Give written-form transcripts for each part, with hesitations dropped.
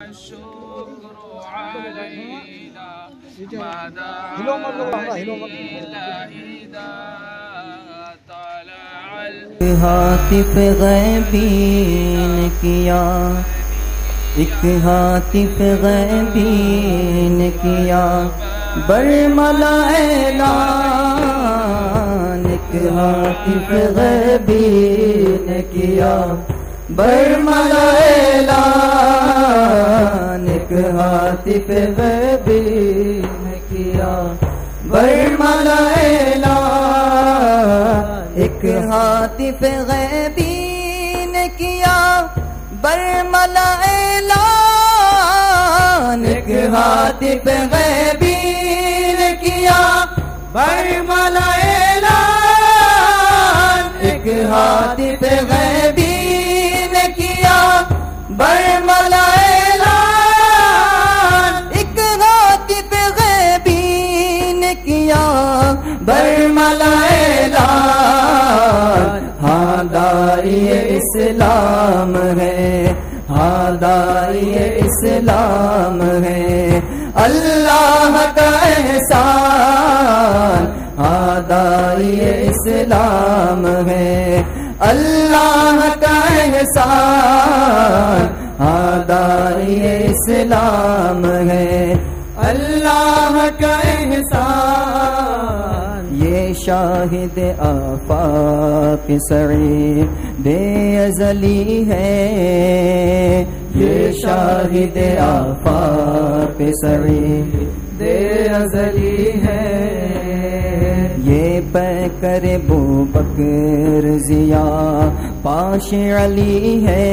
الشكر علينا ما دعا لله إذا طلع ہاتف غیبی نے کیا، ایک ہاتف غیبی نے کیا برملا اعلان، ایک ہاتف غیبی نے کیا برملا اعلان، ایک ہاتف غیبی نے کیا برملا اعلان، ایک ہاتف غیبی نے کیا برملا اعلان، ایک ہاتف غیبی نے کیا برملا اعلان، ایک ہاتف غیبی نے کیا برملا اعلان، ایک ہاتف غیبی نے کیا برملا اعلان، ہاں داعی اسلام ہے، ہاں داعی اسلام ہے اللہ کا احسان، ہاں داعی اسلام ہے اللہ کا احسان، ہاں داعی اسلام ہے اللہ کا احسان، یہ شاہد آفاق سعید بے ازلی ہے، یہ شاہد آفاق سعید بے ازلی ہے، یہ پیکر بوبکر ضیا پاش علی ہے،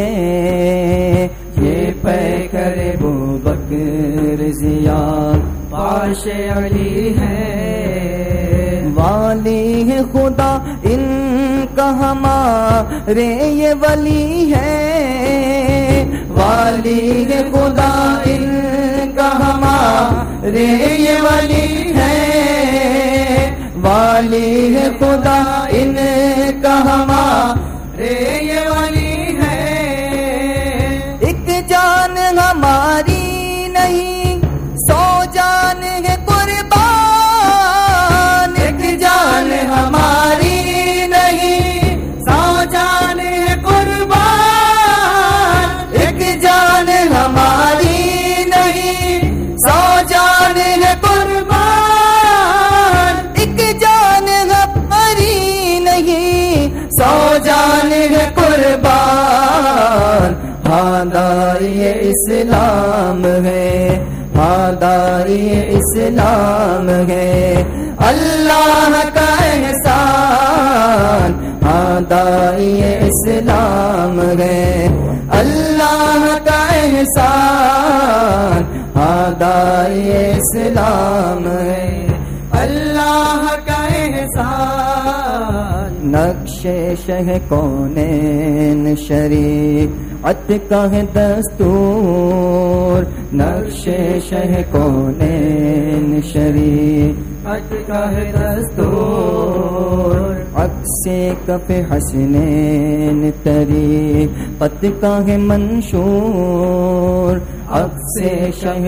یہ پیکر بوبکر ضیا پاش علی ہے، والی ہے خدا ان کا ہمارے یہ ولی ہے، والی ہے خدا ان کا ہمارے یہ ولی ہے، والی ہے خدا ان کا ہمارے یہ ولی ہے، ایک جان ہماری نہیں سو جان ہے قربان، ایک جان ہماری نہیں سو جان ہے قربان، ایک جان ہماری نہیں سو جان ہے قربان، ایک جان ہماری نہیں سو جان ہے قربان، ہاں داعی اسلام ہے، ہاں داعی اسلام ہے اللہ کا احسان، ہاں داعی اسلام ہے اللہ کا احسان، ہاں داعی اسلام ہے اللہ کا احسان، نقش شہ کونین شریعت کا ہے دستور، نقش شہ کونین شریعت کا ہے دستور، عکس کف حسنین طریقت کا ہے منشور، عکس شہ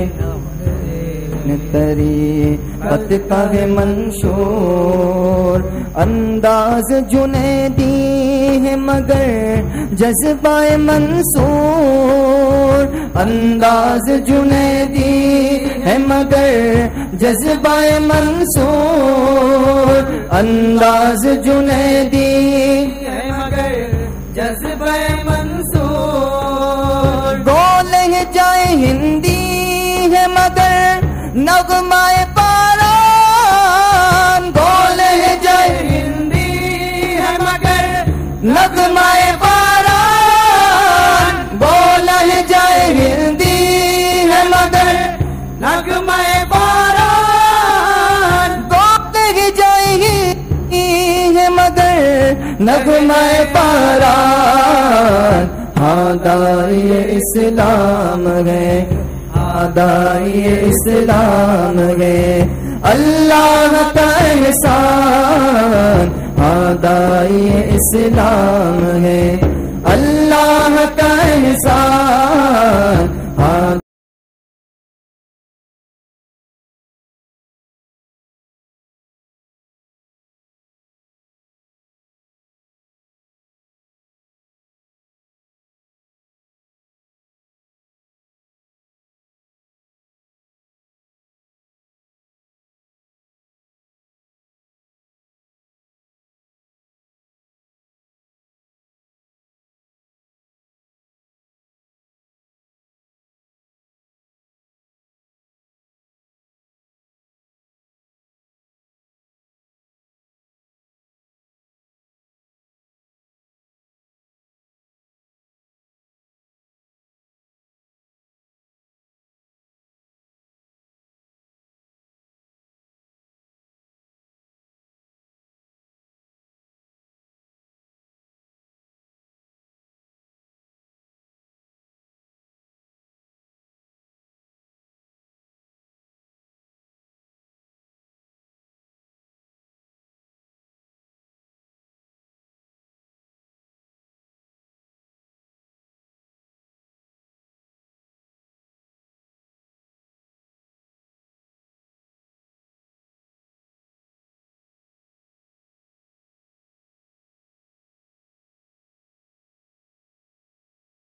طریقت کا ہے منشور، انداز جنیدی ہے مگر جذبہ منصور، انداز جنیدی ہے مگر جذبہ منصور، انداز جنیدی ہے مگر جذبہ منصور، گولے جائے ہندی ہے مگر نغمہ پاران، گولے جائے ہندی ہے مگر نغمہ پاران، بولے جائے ہندی ہے مگر نغمہ پاران، بولے جائے ہندی ہے مگر نغمہ پاران، ہاں داعی اسلام ہے، ہاں داعی اسلام ہے اللہ کا احسان، ہاں داعی اسلام ہے اللہ کا احسان،